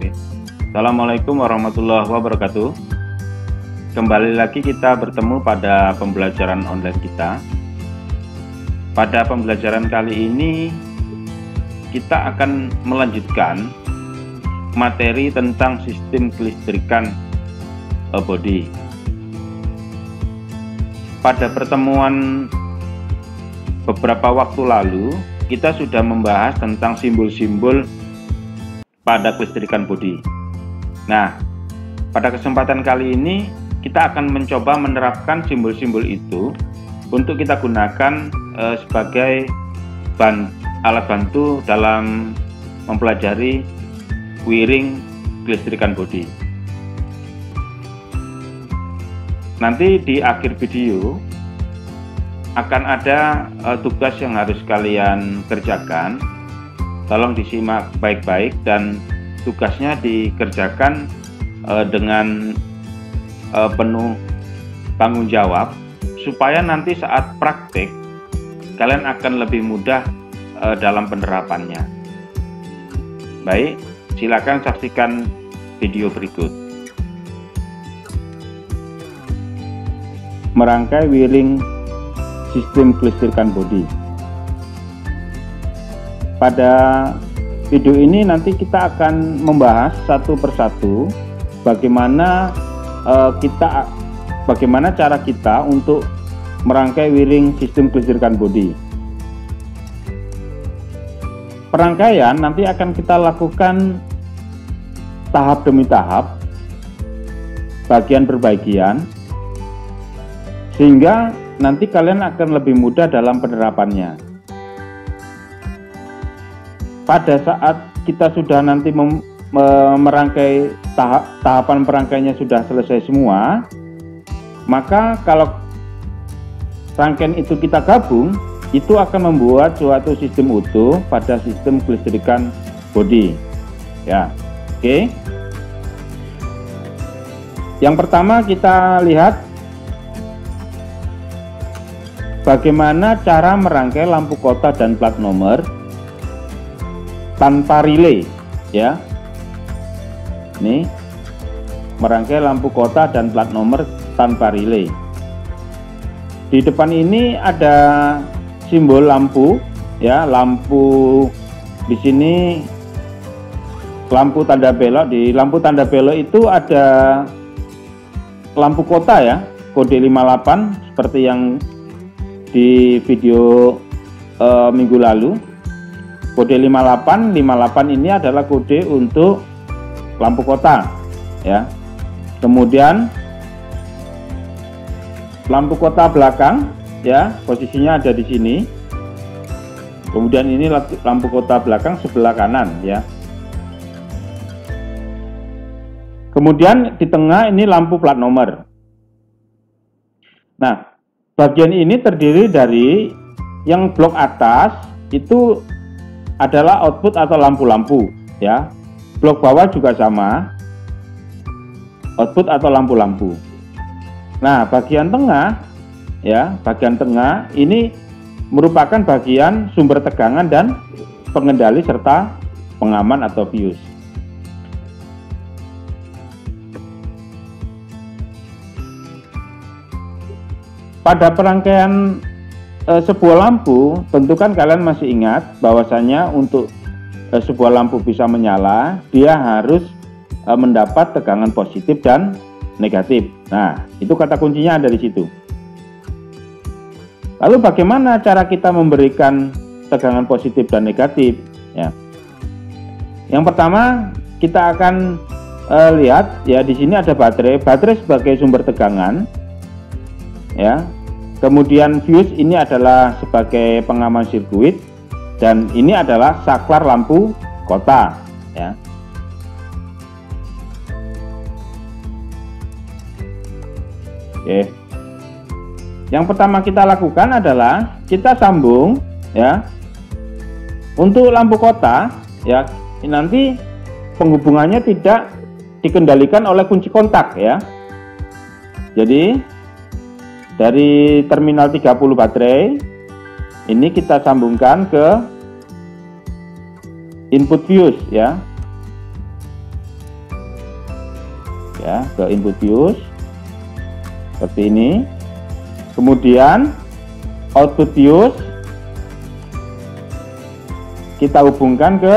Oke. Assalamualaikum warahmatullahi wabarakatuh. Kembali lagi kita bertemu pada pembelajaran online kita. Pada pembelajaran kali ini kita akan melanjutkan materi tentang sistem kelistrikan bodi. Pada pertemuan beberapa waktu lalu kita sudah membahas tentang simbol-simbol pada kelistrikan bodi. Nah, pada kesempatan kali ini kita akan mencoba menerapkan simbol-simbol itu untuk kita gunakan sebagai alat bantu dalam mempelajari wiring kelistrikan bodi. Nanti di akhir video akan ada tugas yang harus kalian kerjakan. Tolong disimak baik-baik dan tugasnya dikerjakan dengan penuh tanggung jawab supaya nanti saat praktik kalian akan lebih mudah dalam penerapannya. Baik, silakan saksikan video berikut. Merangkai wiring sistem kelistrikan bodi. Pada video ini nanti kita akan membahas satu persatu bagaimana cara kita untuk merangkai wiring sistem kelistrikan bodi. Perangkaian nanti akan kita lakukan tahap demi tahap, bagian per bagian, sehingga nanti kalian akan lebih mudah dalam penerapannya. Pada saat kita sudah nanti merangkai tahapan perangkaiannya sudah selesai semua, maka kalau rangkaian itu kita gabung, itu akan membuat suatu sistem utuh pada sistem kelistrikan bodi. Ya, oke. Yang pertama kita lihat bagaimana cara merangkai lampu kota dan plat nomor tanpa relay, ya. Ini merangkai lampu kota dan plat nomor tanpa relay. Di depan ini ada simbol lampu, ya, lampu di sini lampu tanda belok. Di lampu tanda belok itu ada lampu kota, ya, kode 58 seperti yang di video minggu lalu. Kode 58 ini adalah kode untuk lampu kota, ya. Kemudian lampu kota belakang, ya, posisinya ada di sini. Kemudian ini lampu kota belakang sebelah kanan, ya. Kemudian di tengah ini lampu plat nomor. Nah, bagian ini terdiri dari yang blok atas itu adalah output atau lampu-lampu, ya. Blok bawah juga sama, output atau lampu-lampu. Nah, bagian tengah, ya, bagian tengah ini merupakan bagian sumber tegangan dan pengendali serta pengaman atau fuse. Pada perangkaian sebuah lampu, tentu kan kalian masih ingat bahwasanya untuk sebuah lampu bisa menyala, dia harus mendapat tegangan positif dan negatif. Nah, itu kata kuncinya ada di situ. Lalu bagaimana cara kita memberikan tegangan positif dan negatif? Ya. Yang pertama kita akan lihat, ya, di sini ada baterai sebagai sumber tegangan, ya. Kemudian fuse ini adalah sebagai pengaman sirkuit dan ini adalah saklar lampu kota, ya. Oke. Yang pertama kita lakukan adalah kita sambung, ya. Untuk lampu kota, ya, nanti penghubungannya tidak dikendalikan oleh kunci kontak, ya. Jadi dari terminal 30 baterai ini kita sambungkan ke input fuse, ya. ya, ke input fuse seperti ini. Kemudian output fuse kita hubungkan ke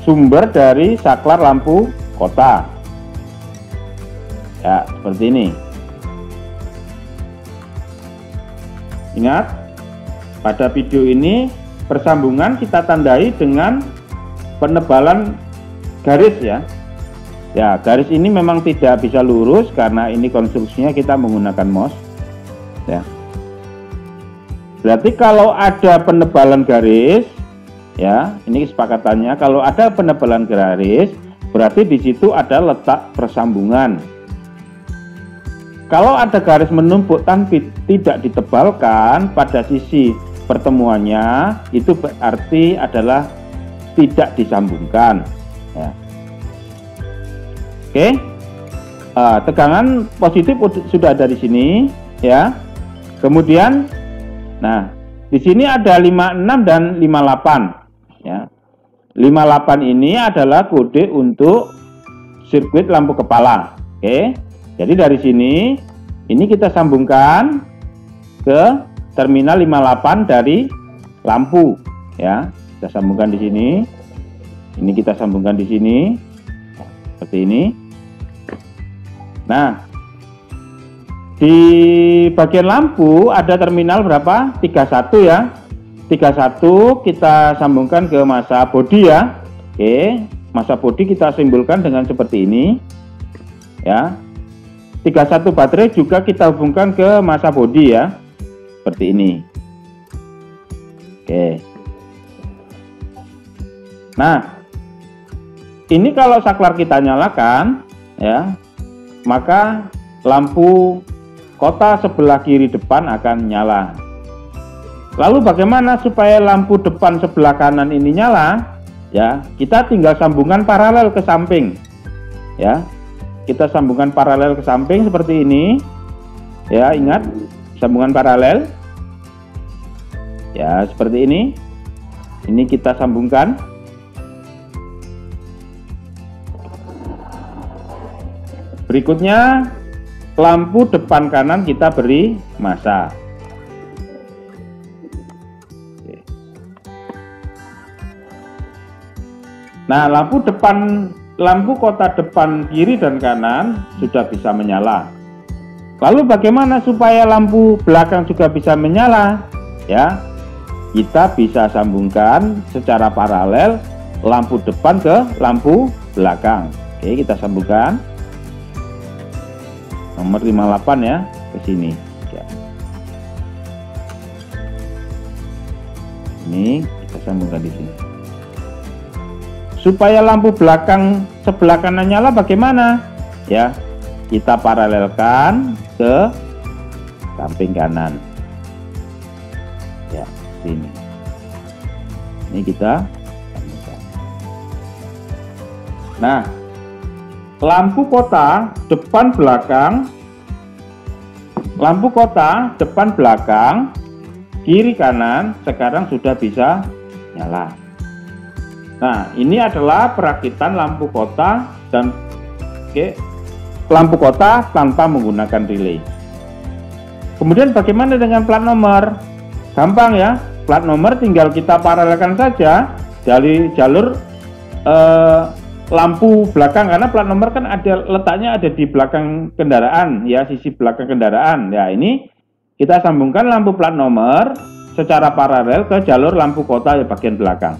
sumber dari saklar lampu kota. Ya, seperti ini. Ingat, pada video ini persambungan kita tandai dengan penebalan garis ya. Ya, garis ini memang tidak bisa lurus karena ini konstruksinya kita menggunakan MOS. Ya. Berarti kalau ada penebalan garis, ya, ini kesepakatannya. Kalau ada penebalan garis, berarti di situ ada letak persambungan. Kalau ada garis menumpuk tapi tidak ditebalkan pada sisi pertemuannya, itu berarti adalah tidak disambungkan. Ya. Oke, tegangan positif sudah ada di sini, ya. Kemudian, nah, di sini ada 56 dan 58, ya. 58 ini adalah kode untuk sirkuit lampu kepala. Oke, jadi dari sini, ini kita sambungkan ke terminal 58 dari lampu, ya. Kita sambungkan di sini. Ini kita sambungkan di sini, seperti ini. Nah, di bagian lampu ada terminal berapa? 31 ya. 31 kita sambungkan ke massa bodi ya. Oke, massa bodi kita simbolkan dengan seperti ini. Ya. 31 baterai juga kita hubungkan ke massa bodi ya. Seperti ini. Oke. Nah, ini kalau saklar kita nyalakan ya, maka lampu kota sebelah kiri depan akan nyala. Lalu bagaimana supaya lampu depan sebelah kanan ini nyala? Ya, kita tinggal sambungan paralel ke samping. Ya, kita sambungan paralel ke samping seperti ini. Ya, ingat sambungan paralel. Ya, seperti ini. Ini kita sambungkan. Berikutnya, lampu depan kanan kita beri massa. Nah, lampu kota depan kiri dan kanan sudah bisa menyala. Lalu bagaimana supaya lampu belakang juga bisa menyala? Ya, kita bisa sambungkan secara paralel lampu depan ke lampu belakang. Oke, kita sambungkan. Nomor 58 ya, ke sini. Ya. Ini kita sambungkan di sini. Supaya lampu belakang sebelah kanan nyala bagaimana? Ya, kita paralelkan ke samping kanan. Ya, sini. Ini kita sambungkan. Nah, lampu kota depan belakang, kiri kanan sekarang sudah bisa nyala. Nah, ini adalah perakitan lampu kota dan lampu kota tanpa menggunakan relay. Kemudian bagaimana dengan plat nomor? Gampang ya, plat nomor tinggal kita paralelkan saja dari jalur lampu belakang, karena plat nomor kan letaknya ada di belakang kendaraan ya, sisi belakang kendaraan. Ya, ini kita sambungkan lampu plat nomor secara paralel ke jalur lampu kota di bagian belakang.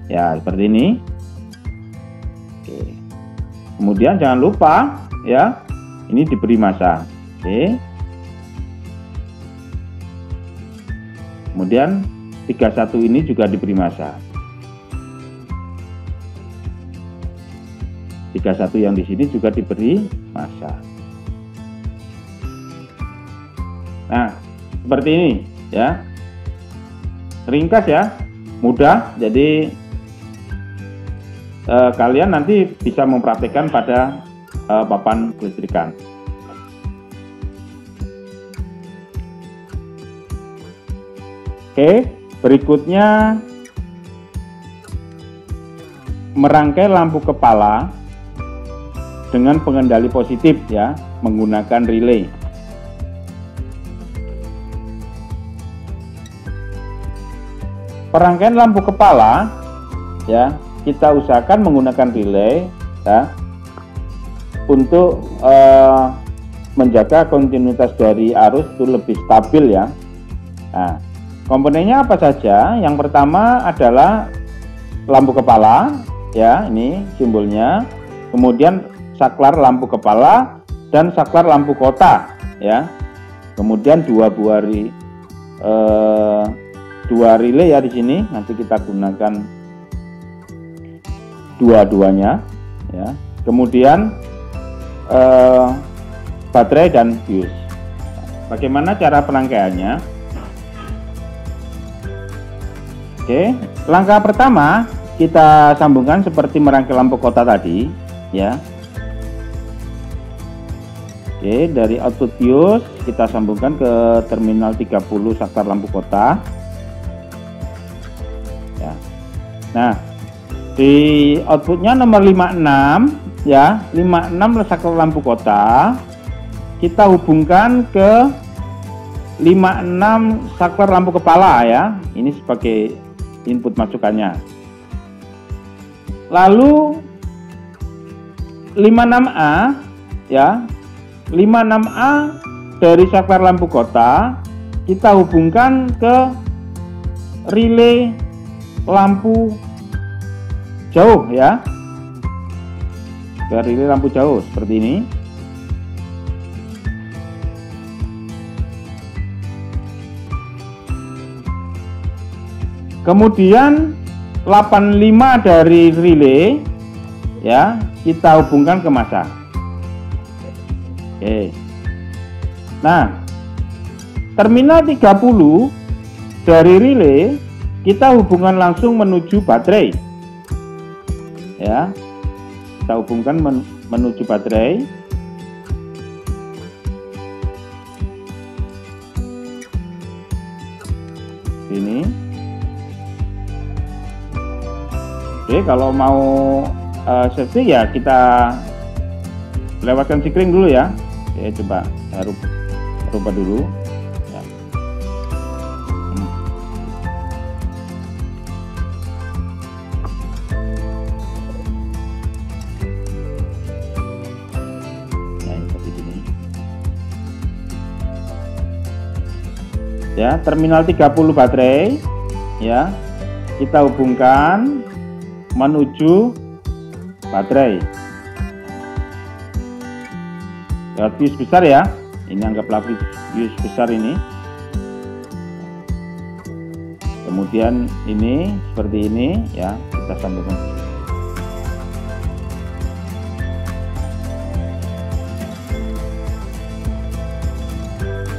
Ya, seperti ini. Oke. Kemudian jangan lupa ya, ini diberi massa. Oke. Kemudian 31 ini juga diberi massa. 31 yang di sini juga diberi massa. Nah, seperti ini ya. Ringkas ya, mudah. Jadi kalian nanti bisa mempraktikkan pada papan kelistrikan. Oke, berikutnya merangkai lampu kepala dengan pengendali positif ya, menggunakan relay. Perangkaian lampu kepala ya, kita usahakan menggunakan relay ya, untuk menjaga kontinuitas dari arus itu lebih stabil ya. Nah, komponennya apa saja? Yang pertama adalah lampu kepala ya, ini simbolnya. Kemudian saklar lampu kepala dan saklar lampu kota ya. Kemudian dua relay ya di sini. Nanti kita gunakan dua-duanya ya. Kemudian baterai dan bius. Bagaimana cara penangkaiannya? Oke, langkah pertama kita sambungkan seperti merangkai lampu kota tadi ya. Oke, dari output bius kita sambungkan ke terminal 30 saklar lampu kota ya. Nah, di outputnya nomor 56 ya, 56 saklar lampu kota kita hubungkan ke 56 saklar lampu kepala ya. Ini sebagai input masukannya. Lalu 56A ya, 56A dari saklar lampu kota kita hubungkan ke relay lampu jauh ya, ke relay lampu jauh seperti ini. Kemudian 85 dari relay ya, kita hubungkan ke massa. Oke. Nah, terminal 30 dari relay kita hubungkan langsung menuju baterai. Ya. Kita hubungkan menuju baterai. Ini. Oke, kalau mau safety ya kita lewatkan sikring dulu ya. Oke, coba saya rubah dulu ya. Nah, seperti ini ya, terminal 30 baterai ya, kita hubungkan menuju baterai lewat bius besar ya. Ini anggaplah bius besar ini. Kemudian ini seperti ini ya, kita sambungkan.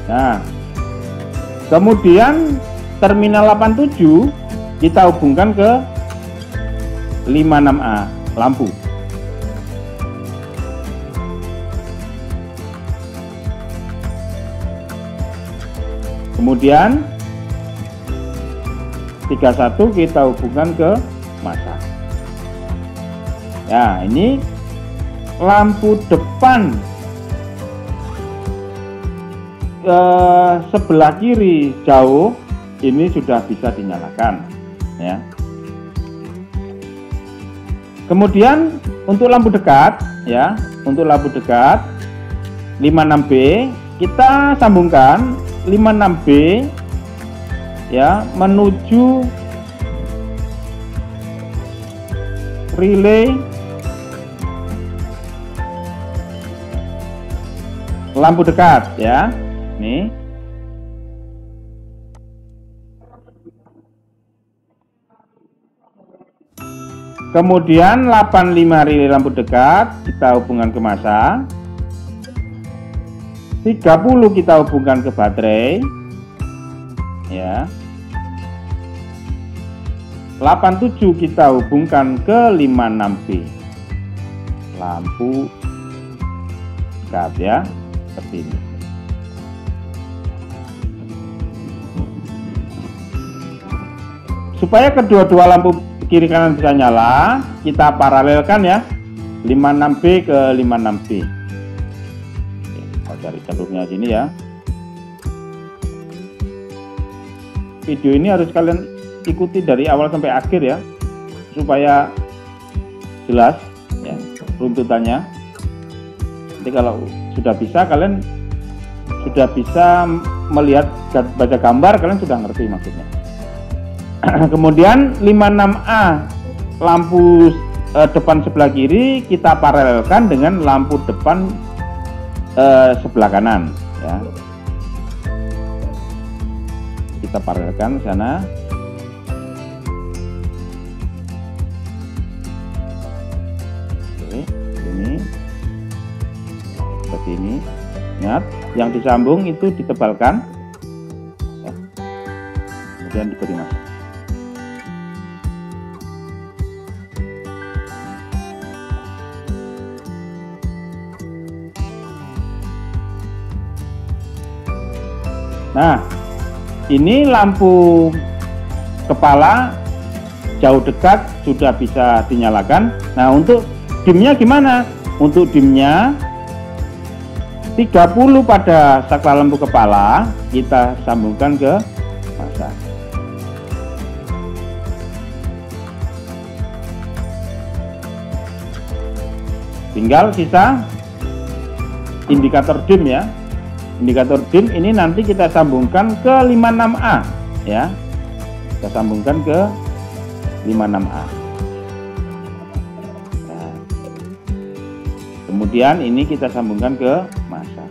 Nah, kemudian terminal 87 kita hubungkan ke 56A lampu. Kemudian 31 kita hubungkan ke massa. Ya, ini lampu depan sebelah kiri jauh ini sudah bisa dinyalakan ya. Kemudian untuk lampu dekat ya, untuk lampu dekat 56B kita sambungkan 56B ya menuju relay lampu dekat ya. Nih. Kemudian 85 relay lampu dekat kita hubungkan ke massa. 30 kita hubungkan ke baterai. Ya. 87 kita hubungkan ke 56B. Lampu dekat ya, seperti ini. Supaya kedua-dua lampu kiri kanan bisa nyala, kita paralelkan ya 56B ke 56B. Oke, kita cari jalurnya sini ya. Video ini harus kalian ikuti dari awal sampai akhir ya, supaya jelas ya runtutannya. Nanti kalau sudah bisa, kalian sudah bisa melihat baca gambar, kalian sudah ngerti maksudnya. Kemudian 56A lampu depan sebelah kiri kita paralelkan dengan lampu depan sebelah kanan ya. Kita paralelkan sana. Oke, ini seperti ini. Ingat, yang disambung itu ditebalkan ya. Kemudian diberi masa. Nah, ini lampu kepala jauh dekat sudah bisa dinyalakan. Nah, untuk dimnya gimana? Untuk dimnya 30 pada saklar lampu kepala kita sambungkan ke masa. Tinggal sisa indikator dim ya. Indikator dim ini nanti kita sambungkan ke 56A ya. Kita sambungkan ke 56A. Nah, kemudian ini kita sambungkan ke masa.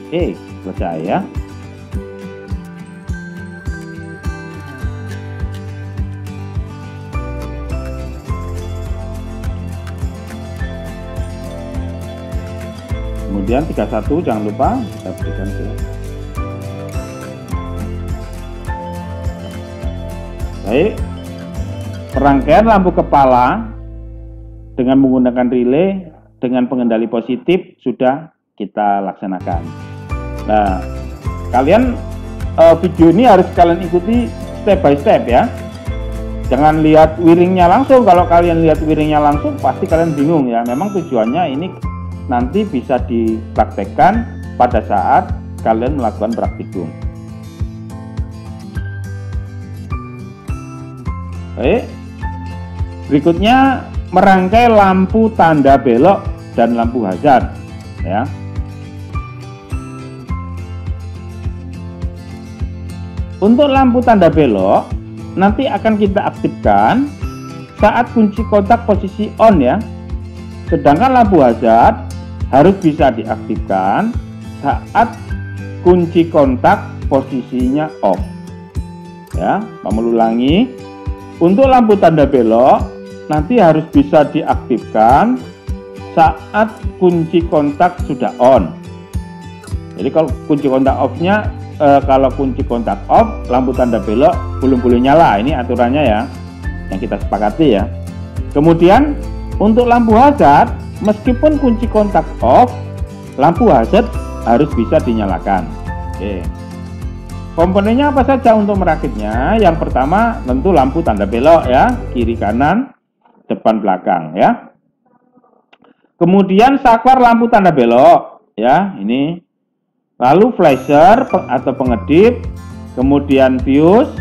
Oke, selesai ya. Kemudian 31 jangan lupa kita berikan ke. Baik, perangkaian lampu kepala dengan menggunakan relay dengan pengendali positif sudah kita laksanakan. Nah, kalian video ini harus kalian ikuti step by step ya. Jangan lihat wiringnya langsung. Kalau kalian lihat wiringnya langsung pasti kalian bingung ya. Memang tujuannya ini nanti bisa dipraktekkan pada saat kalian melakukan praktikum. Baik, berikutnya merangkai lampu tanda belok dan lampu hazard ya. Untuk lampu tanda belok nanti akan kita aktifkan saat kunci kontak posisi on ya. Sedangkan lampu hazard harus bisa diaktifkan saat kunci kontak posisinya off. Ya, Pak ulangi. Untuk lampu tanda belok nanti harus bisa diaktifkan saat kunci kontak sudah on. Jadi kalau kunci kontak off-nya, kalau kunci kontak off, lampu tanda belok belum boleh nyala. Ini aturannya ya, yang kita sepakati ya. Kemudian untuk lampu hazard, meskipun kunci kontak off, lampu hazard harus bisa dinyalakan. Oke. Komponennya apa saja untuk merakitnya? Yang pertama tentu lampu tanda belok ya, kiri kanan, depan belakang ya. Kemudian saklar lampu tanda belok ya, ini. Lalu flasher atau pengedip, kemudian fuse,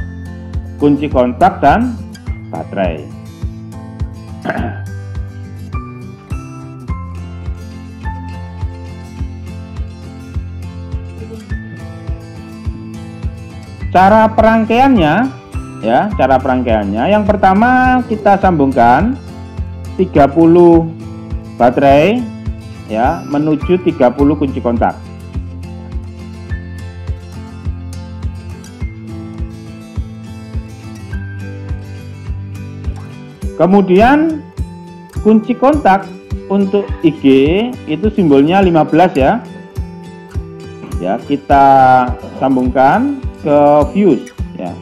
kunci kontak dan baterai. Cara perangkaiannya ya, cara perangkaiannya yang pertama kita sambungkan 30 baterai ya menuju 30 kunci kontak. Kemudian kunci kontak untuk IG itu simbolnya 15 ya. Ya, kita sambungkan ke fuse ya.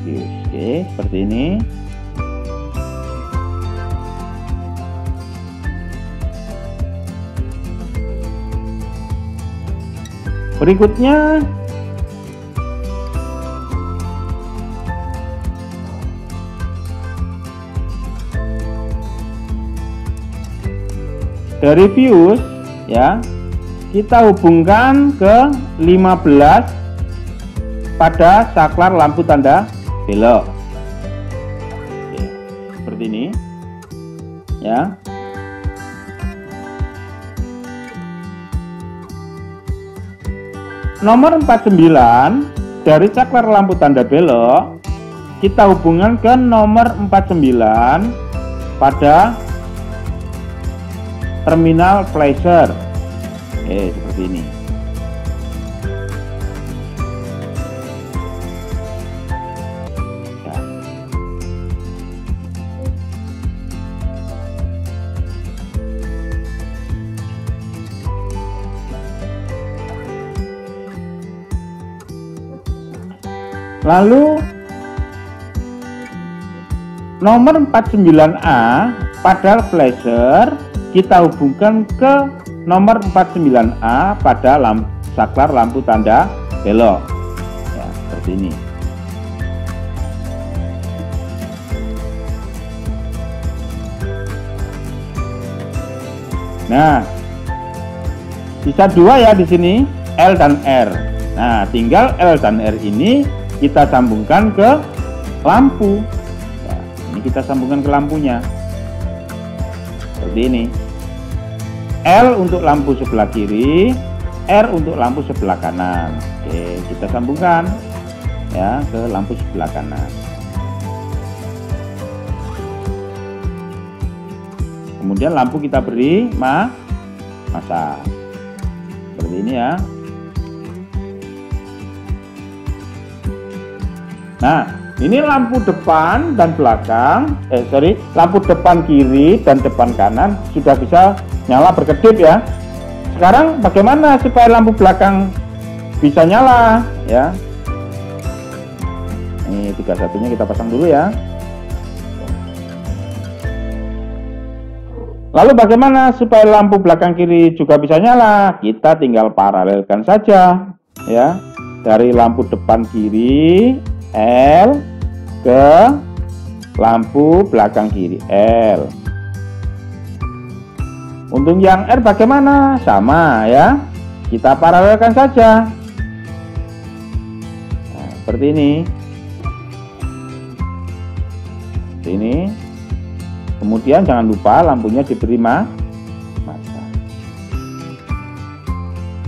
Fuse, oke, seperti ini. Berikutnya dari fuse ya, kita hubungkan ke 15 pada saklar lampu tanda belok. Oke, seperti ini ya. Nomor 49 dari saklar lampu tanda belok kita hubungkan ke nomor 49 pada terminal flasher. Seperti ini. Ya. Lalu nomor 49A pada flasher kita hubungkan ke nomor 49A pada saklar lampu tanda belok. Ya, seperti ini. Nah, sisa 2 ya di sini, L dan R. Nah, tinggal L dan R ini kita sambungkan ke lampu. Ya, ini kita sambungkan ke lampunya. Seperti ini. L untuk lampu sebelah kiri, R untuk lampu sebelah kanan. Oke, kita sambungkan ya ke lampu sebelah kanan. Kemudian lampu kita beri masa. Seperti ini ya. Nah, ini lampu depan dan belakang, lampu depan kiri dan depan kanan sudah bisa nyala berkedip ya. Sekarang bagaimana supaya lampu belakang bisa nyala ya? Ini 31-nya kita pasang dulu ya. Lalu bagaimana supaya lampu belakang kiri juga bisa nyala? Kita tinggal paralelkan saja ya. Dari lampu depan kiri L ke lampu belakang kiri L. Untuk yang R bagaimana? Sama ya. Kita paralelkan saja. Nah, seperti ini. Seperti ini. Kemudian jangan lupa lampunya diberi masa.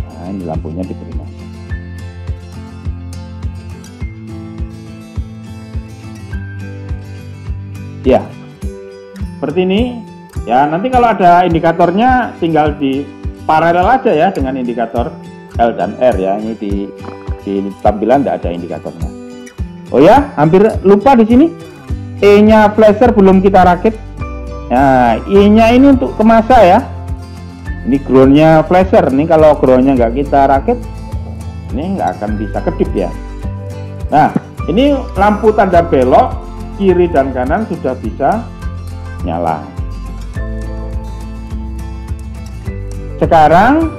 Nah, ini lampunya diberi masa. Ya, seperti ini. Ya, nanti kalau ada indikatornya tinggal di paralel aja ya dengan indikator L dan R ya. Ini di tampilan tidak ada indikatornya. Oh ya, hampir lupa di sini. E-nya flasher belum kita rakit. Nah, E-nya ini untuk kemasa ya. Ini groundnya flasher. Ini kalau groundnya nggak kita rakit, ini nggak akan bisa kedip ya. Nah, ini lampu tanda belok kiri dan kanan sudah bisa nyala. Sekarang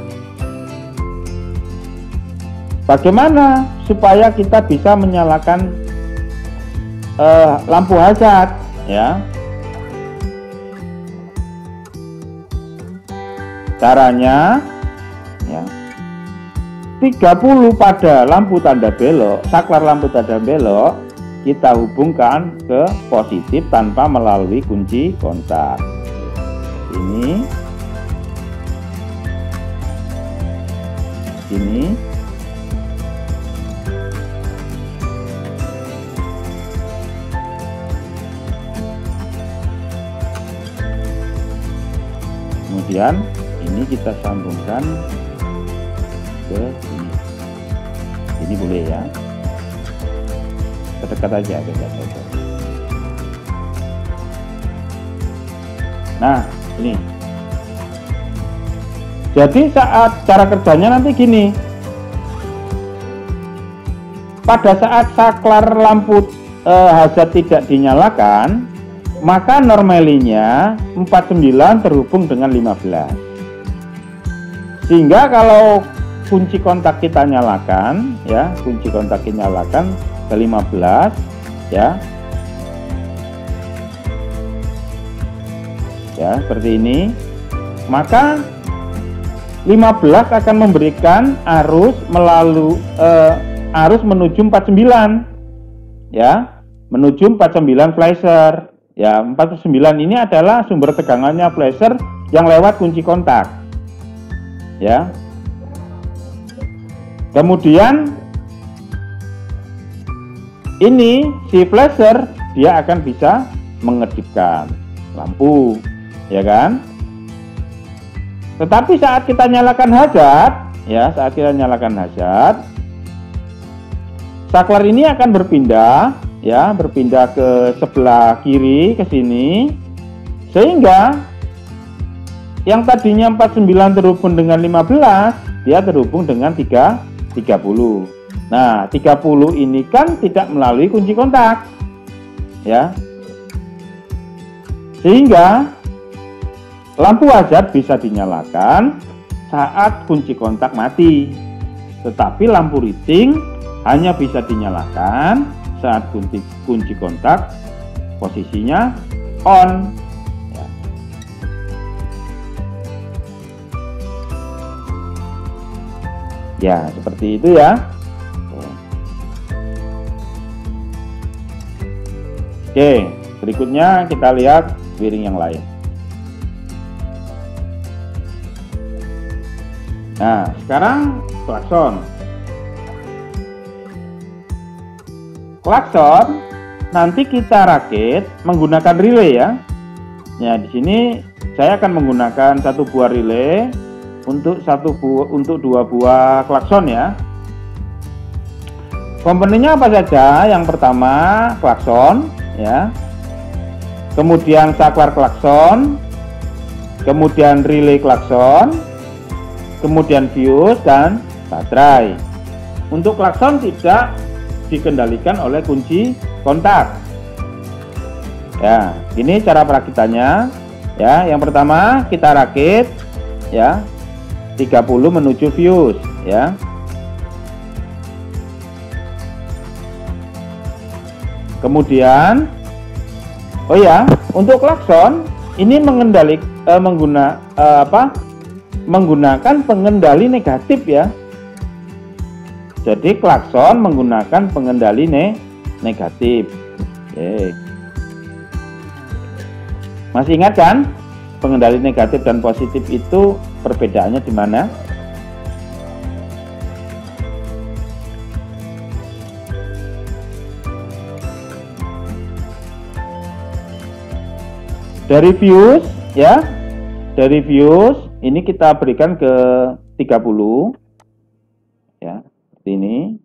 bagaimana supaya kita bisa menyalakan lampu hazard ya? Caranya ya, 30 pada lampu tanda belok, saklar lampu tanda belok kita hubungkan ke positif tanpa melalui kunci kontak. Ini sini. Kemudian ini kita sambungkan ke sini. Ini boleh ya. Dekat aja, dekat aja. Nah, ini. Jadi saat cara kerjanya nanti gini. Pada saat saklar lampu hazard tidak dinyalakan, maka normalinya 49 terhubung dengan 15. Sehingga kalau kunci kontak kita nyalakan, ya, kunci kontak kita nyalakan ke 15, ya. Ya, seperti ini. maka 15 akan memberikan arus arus menuju 49 ya, menuju 49 flasher ya. 49 ini adalah sumber tegangannya flasher yang lewat kunci kontak ya. Kemudian ini si flasher dia akan bisa mengedipkan lampu ya kan. Tetapi saat kita nyalakan hazard ya, saat kita nyalakan hazard, saklar ini akan berpindah ya, berpindah ke sebelah kiri ke sini, sehingga yang tadinya 49 terhubung dengan 15 dia terhubung dengan 30. Nah 30 ini kan tidak melalui kunci kontak ya, sehingga lampu hazard bisa dinyalakan saat kunci kontak mati, tetapi lampu reading hanya bisa dinyalakan saat kunci kontak posisinya on. Ya, seperti itu ya. Oke, berikutnya kita lihat wiring yang lain. Nah, sekarang klakson. Klakson nanti kita rakit menggunakan relay ya. Ya, di sini saya akan menggunakan satu buah relay untuk dua buah klakson ya. Komponennya apa saja? Yang pertama klakson ya. Kemudian saklar klakson, kemudian relay klakson, kemudian fuse dan baterai. Untuk klakson tidak dikendalikan oleh kunci kontak. Ya, ini cara perakitannya. Ya, yang pertama kita rakit ya 30 menuju fuse ya. Kemudian untuk klakson ini menggunakan pengendali negatif ya. Jadi klakson menggunakan pengendali negatif. Oke. Masih ingat kan? Pengendali negatif dan positif itu perbedaannya di mana? Dari fuse ya. Dari fuse ini kita berikan ke 30 ya, seperti ini.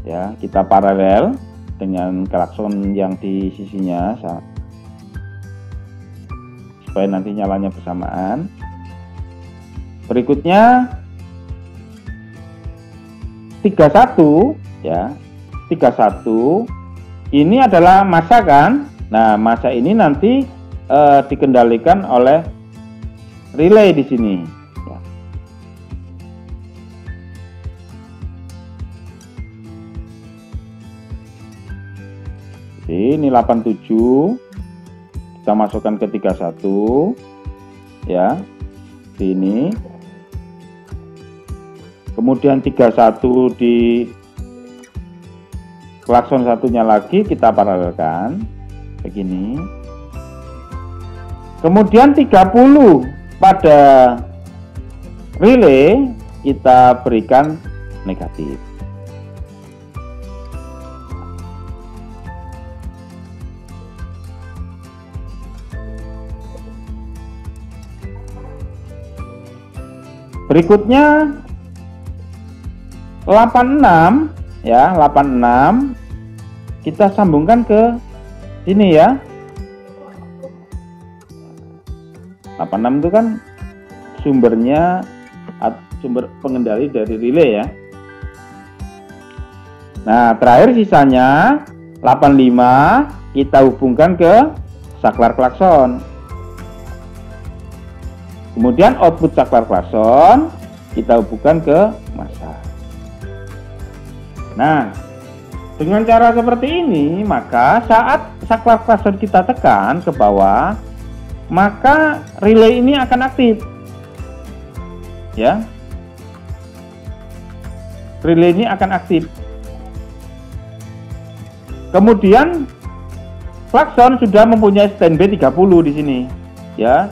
Ya, kita paralel dengan klakson yang di sisinya supaya nanti nyalanya bersamaan. Berikutnya 31 ya. 31 ini adalah massa kan. Nah, massa ini nanti dikendalikan oleh relay di sini. Ya. Ini 87 kita masukkan ke 31 ya, sini. Kemudian 31 di klakson satunya lagi kita paralelkan begini. Kemudian 30 pada relay kita berikan negatif. Berikutnya 86 ya, 86 kita sambungkan ke sini ya. 86 itu kan sumbernya, sumber pengendali dari relay ya. Nah, terakhir sisanya 85 kita hubungkan ke saklar klakson. Kemudian output saklar klakson kita hubungkan ke massa. Nah, dengan cara seperti ini, maka saat saklar klakson kita tekan ke bawah, maka relay ini akan aktif. Ya. Relay ini akan aktif. Kemudian klakson sudah mempunyai standby 30 di sini. Ya.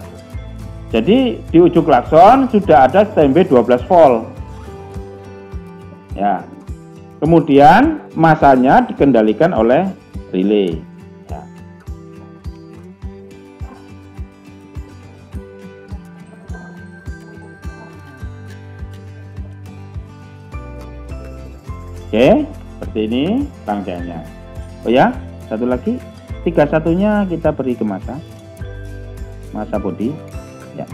Jadi di ujung klakson sudah ada standby 12 volt. Ya. Kemudian masanya dikendalikan oleh relay. Ya. Oke, seperti ini rangkaiannya. Oh ya, satu lagi, 31-nya kita beri ke masa bodi. Ya.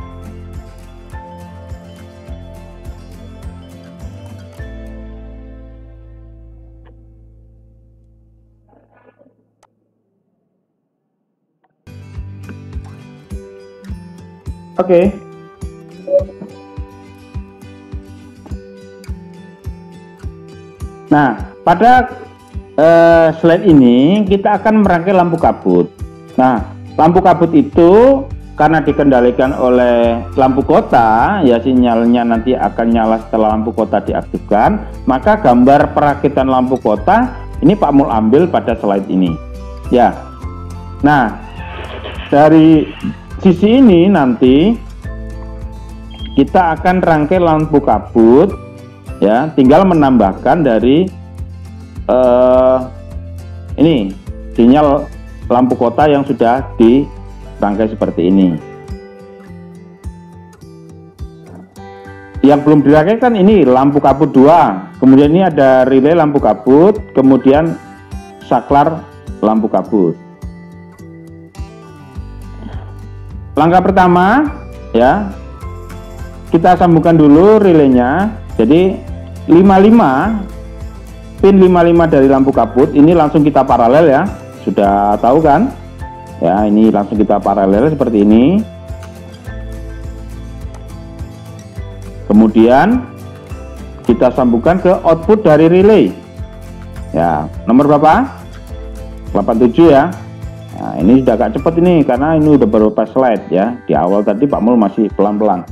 Oke. Nah, pada slide ini kita akan merangkai lampu kabut. Nah, lampu kabut itu karena dikendalikan oleh lampu kota, ya sinyalnya nanti akan nyala setelah lampu kota diaktifkan. Maka gambar perakitan lampu kota ini Pak Mul ambil pada slide ini. Ya. Nah, dari sisi ini nanti kita akan rangkai lampu kabut. Ya, tinggal menambahkan dari ini sinyal lampu kota yang sudah dirangkai seperti ini. Yang belum dirangkai kan ini lampu kabut 2, kemudian ini ada relay lampu kabut, kemudian saklar lampu kabut. Langkah pertama, ya, kita sambungkan dulu relaynya. Jadi 55 pin 55 dari lampu kabut ini langsung kita paralel ya. Sudah tahu kan? Ya, ini langsung kita paralel seperti ini. Kemudian kita sambungkan ke output dari relay. Ya, nomor berapa? 87 ya. Nah, ini sudah agak cepat ini karena ini udah beberapa slide ya. Di awal tadi Pak Mul masih pelan-pelan.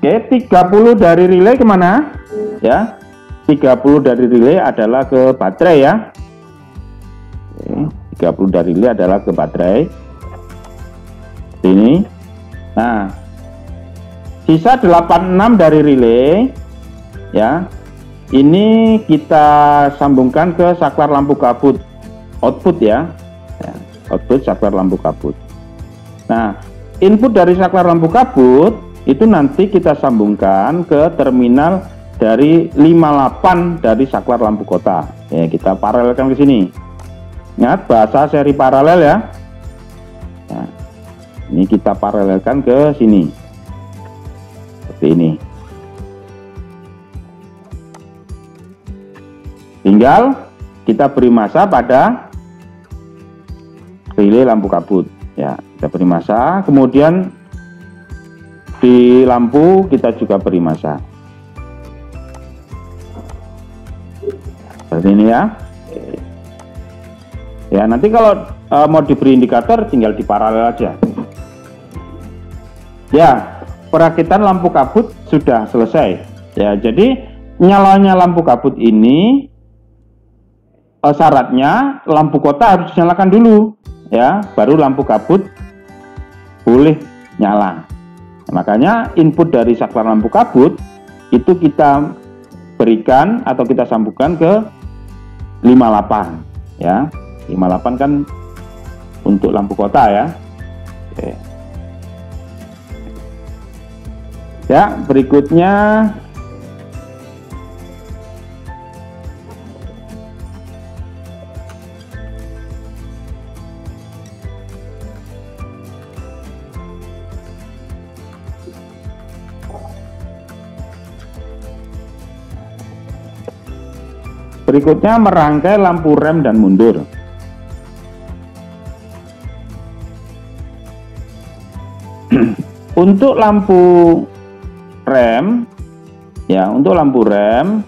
Oke, 30 dari relay kemana? Ya, 30 dari relay adalah ke baterai ya. Oke, 30 dari relay adalah ke baterai. Ini. Nah, sisa 86 dari relay ya. Ini kita sambungkan ke saklar lampu kabut output ya. Output saklar lampu kabut. Nah, input dari saklar lampu kabut itu nanti kita sambungkan ke terminal dari 58 dari saklar lampu kota. Ya, kita paralelkan ke sini. Ingat bahasa seri paralel ya. Nah, ini kita paralelkan ke sini. Seperti ini. Tinggal kita beri masa pada relay lampu kabut. Ya, kita beri masa, kemudian di lampu kita juga beri masa. Seperti ini ya. Ya, nanti kalau mau diberi indikator tinggal diparalel aja. Ya, perakitan lampu kabut sudah selesai. Ya, jadi nyalanya lampu kabut ini syaratnya lampu kota harus dinyalakan dulu ya, baru lampu kabut boleh nyala. Makanya input dari saklar lampu kabut itu kita berikan atau kita sambungkan ke 58 ya. 58 kan untuk lampu kota ya. Oke. Ya, berikutnya merangkai lampu rem dan mundur. Untuk lampu rem, ya, untuk lampu rem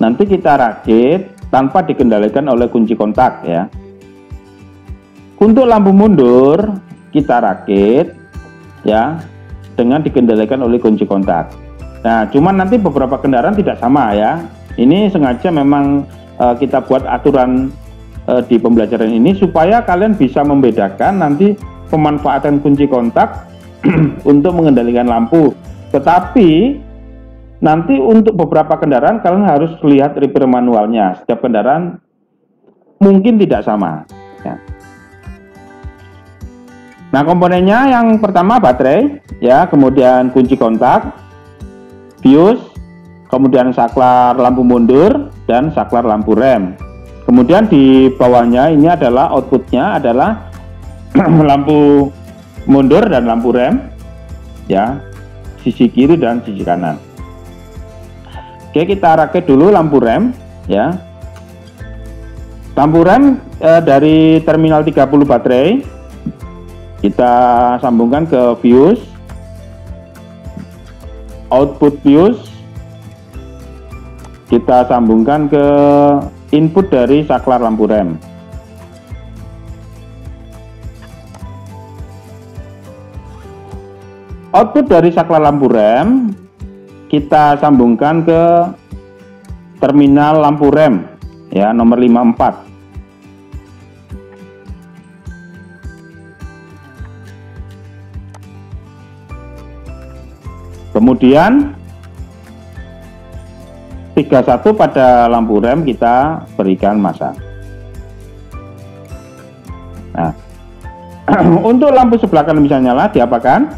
nanti kita rakit tanpa dikendalikan oleh kunci kontak ya. Untuk lampu mundur kita rakit ya dengan dikendalikan oleh kunci kontak. Nah, cuman nanti beberapa kendaraan tidak sama ya. Ini sengaja memang kita buat aturan di pembelajaran ini supaya kalian bisa membedakan nanti pemanfaatan kunci kontak untuk mengendalikan lampu. Tetapi nanti untuk beberapa kendaraan kalian harus lihat repair manualnya. Setiap kendaraan mungkin tidak sama ya. Nah, komponennya yang pertama baterai ya, kemudian kunci kontak, fuse, kemudian saklar lampu mundur dan saklar lampu rem. Kemudian di bawahnya ini adalah outputnya adalah lampu mundur dan lampu rem ya, sisi kiri dan sisi kanan. Oke, kita rakit dulu lampu rem ya. Lampu rem dari terminal 30 baterai kita sambungkan ke fuse, output fuse kita sambungkan ke input dari saklar lampu rem. Output dari saklar lampu rem kita sambungkan ke terminal lampu rem ya, nomor 54. Kemudian 31 pada lampu rem kita berikan massa. Nah, untuk lampu sebelah kanan bisa nyala, diapakan?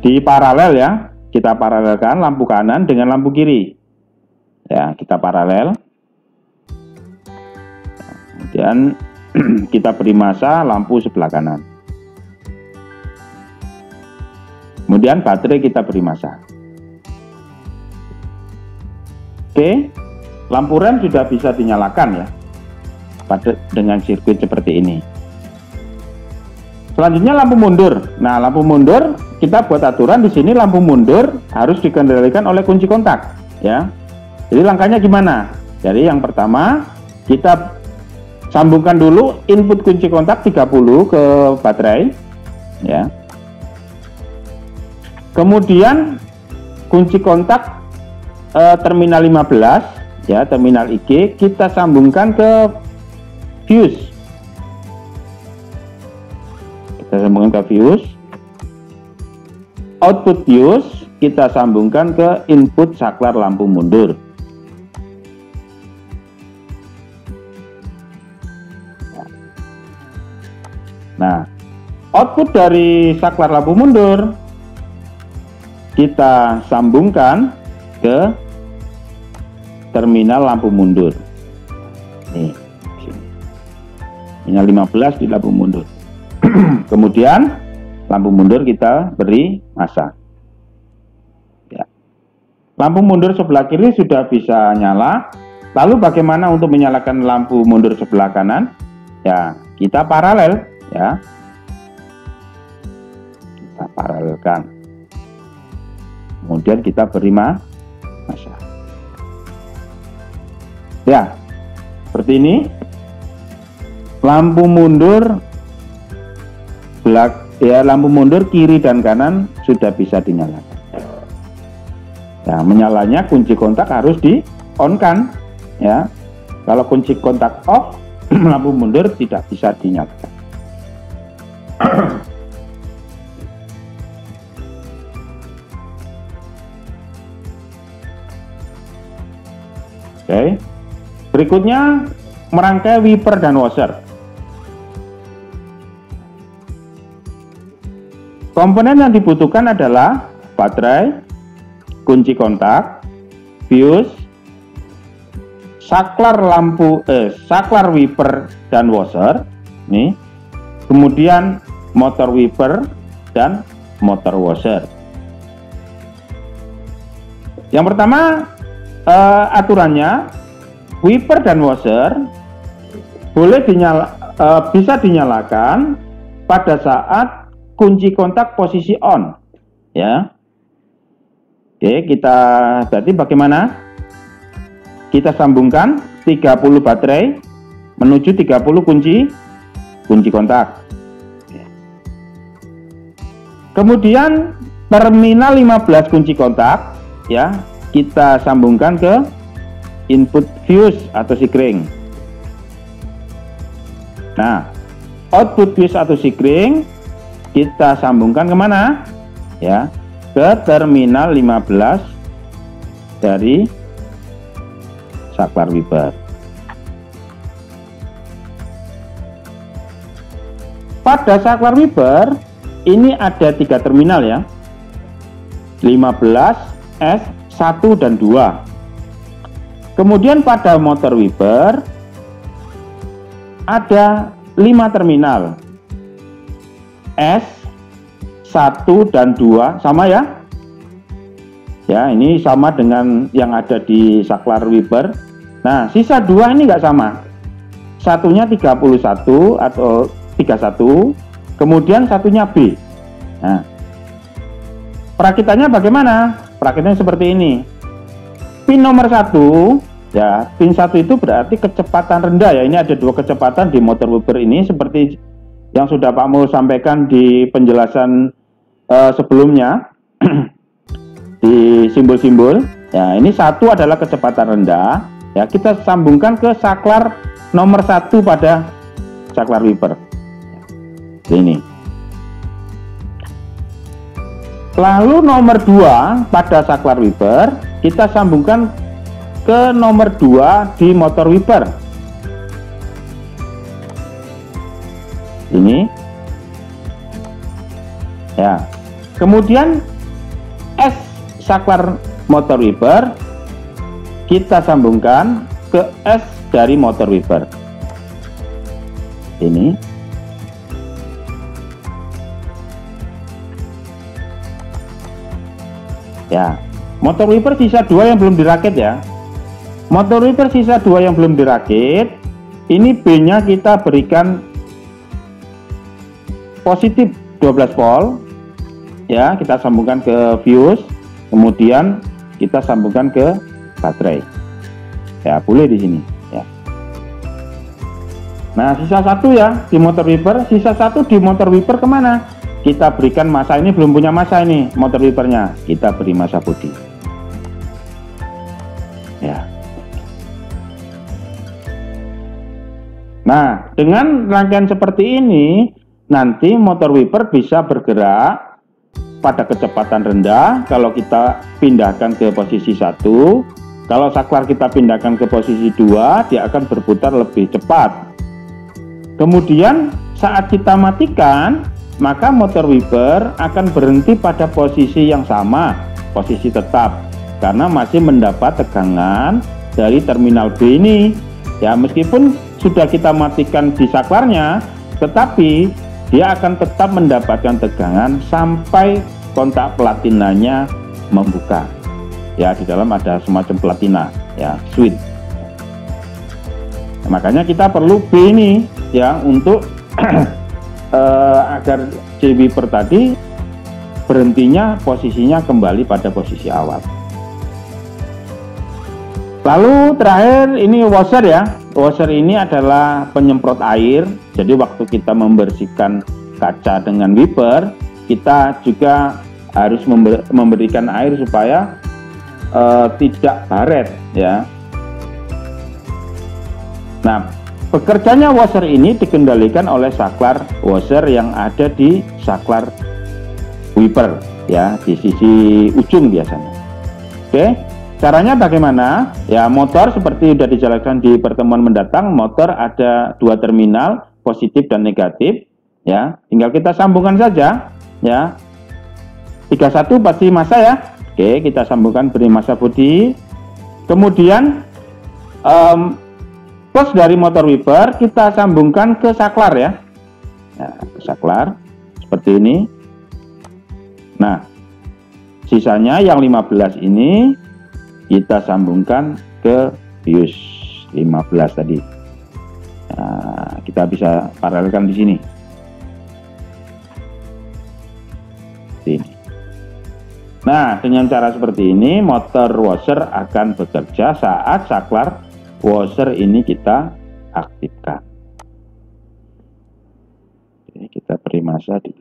Di paralel ya, kita paralelkan lampu kanan dengan lampu kiri. Ya, kita paralel. Kemudian kita beri massa lampu sebelah kanan. Kemudian baterai kita beri massa. Oke, lampu rem sudah bisa dinyalakan ya dengan sirkuit seperti ini. Selanjutnya lampu mundur. Nah, lampu mundur kita buat aturan di sini, lampu mundur harus dikendalikan oleh kunci kontak ya. Jadi langkahnya gimana? Jadi yang pertama kita sambungkan dulu input kunci kontak 30 ke baterai ya. Kemudian kunci kontak terminal 15 ya, terminal IG kita sambungkan ke fuse. Kita sambungkan ke fuse. Output fuse kita sambungkan ke input saklar lampu mundur. Nah, output dari saklar lampu mundur kita sambungkan ke terminal lampu mundur. Nih, terminal 15 di lampu mundur. Kemudian lampu mundur kita beri massa. Ya. Lampu mundur sebelah kiri sudah bisa nyala. Lalu bagaimana untuk menyalakan lampu mundur sebelah kanan? Ya, kita paralel ya. Kita paralelkan. Kemudian kita beri massa. Ya, seperti ini. Lampu mundur lampu mundur kiri dan kanan sudah bisa dinyalakan. Ya, menyalanya kunci kontak harus di-on-kan ya. Kalau kunci kontak off, lampu mundur tidak bisa dinyalakan. Oke. Berikutnya merangkai wiper dan washer. Komponen yang dibutuhkan adalah baterai, kunci kontak, fuse, saklar saklar wiper dan washer. Nih. Kemudian motor wiper dan motor washer. Yang pertama aturannya, wiper dan washer boleh bisa dinyalakan pada saat kunci kontak posisi on ya. Oke, kita berarti bagaimana? Kita sambungkan 30 baterai menuju 30 kunci kontak. Kemudian terminal 15 kunci kontak ya, kita sambungkan ke input fuse atau sikring. Nah, output fuse atau sikring kita sambungkan kemana? Ya, ke terminal 15 dari saklar wiper. Pada saklar wiper ini ada 3 terminal ya, 15, S, 1 dan 2. Kemudian pada motor wiper ada 5 terminal, S, 1 dan 2, sama ya. Ya, ini sama dengan yang ada di saklar wiper. Nah, sisa 2 ini nggak sama. Satunya 31 atau 31, kemudian satunya B. Nah, perakitannya bagaimana? Perakitannya seperti ini. Pin nomor 1, ya, pin 1 itu berarti kecepatan rendah ya. Ini ada 2 kecepatan di motor wiper ini seperti yang sudah Pak Mul sampaikan di penjelasan sebelumnya di simbol-simbol. Ya, ini 1 adalah kecepatan rendah. Ya, kita sambungkan ke saklar nomor 1 pada saklar wiper. Ini. Lalu nomor 2 pada saklar wiper kita sambungkan ke nomor 2 di motor wiper. Ini. Ya. Kemudian S saklar motor wiper kita sambungkan ke S dari motor wiper. Ini. Ya, motor wiper sisa 2 yang belum dirakit ya. Motor wiper sisa 2 yang belum dirakit. Ini B-nya kita berikan positif 12 volt. Ya, kita sambungkan ke fuse. Kemudian kita sambungkan ke baterai. Ya, boleh di sini. Ya. Nah, sisa 1 ya di motor wiper. Sisa 1 di motor wiper kemana? Kita berikan massa, ini belum punya massa ini motor wipernya, kita beri massa bodi. Ya. Nah, dengan rangkaian seperti ini nanti motor wiper bisa bergerak pada kecepatan rendah. Kalau kita pindahkan ke posisi 1, kalau saklar kita pindahkan ke posisi 2, dia akan berputar lebih cepat. Kemudian saat kita matikan, maka motor wiper akan berhenti pada posisi yang sama, posisi tetap, karena masih mendapat tegangan dari terminal B ini. Ya, meskipun sudah kita matikan di saklarnya, tetapi dia akan tetap mendapatkan tegangan sampai kontak platinanya membuka. Ya, di dalam ada semacam platina, ya, switch. Nah, makanya kita perlu B ini, ya, untuk agar J wiper tadi berhentinya posisinya kembali pada posisi awal. Lalu terakhir ini washer ya. Washer ini adalah penyemprot air. Jadi waktu kita membersihkan kaca dengan wiper, kita juga harus memberikan air supaya tidak baret ya. Nah, bekerjanya washer ini dikendalikan oleh saklar washer yang ada di saklar wiper ya, di sisi ujung biasanya. Oke, caranya bagaimana? Ya, motor seperti sudah dijelaskan di pertemuan mendatang, motor ada 2 terminal, positif dan negatif ya. Tinggal kita sambungkan saja ya. 31 pasti massa ya. Oke, kita sambungkan beri massa bodi. Kemudian plus dari motor wiper kita sambungkan ke saklar ya. Nah, ke saklar seperti ini. Nah, sisanya yang 15 ini kita sambungkan ke fuse 15 tadi. Nah, kita bisa paralelkan di sini. Sini. Nah, dengan cara seperti ini motor washer akan bekerja saat saklar washer ini kita aktifkan. Oke, kita beri massa di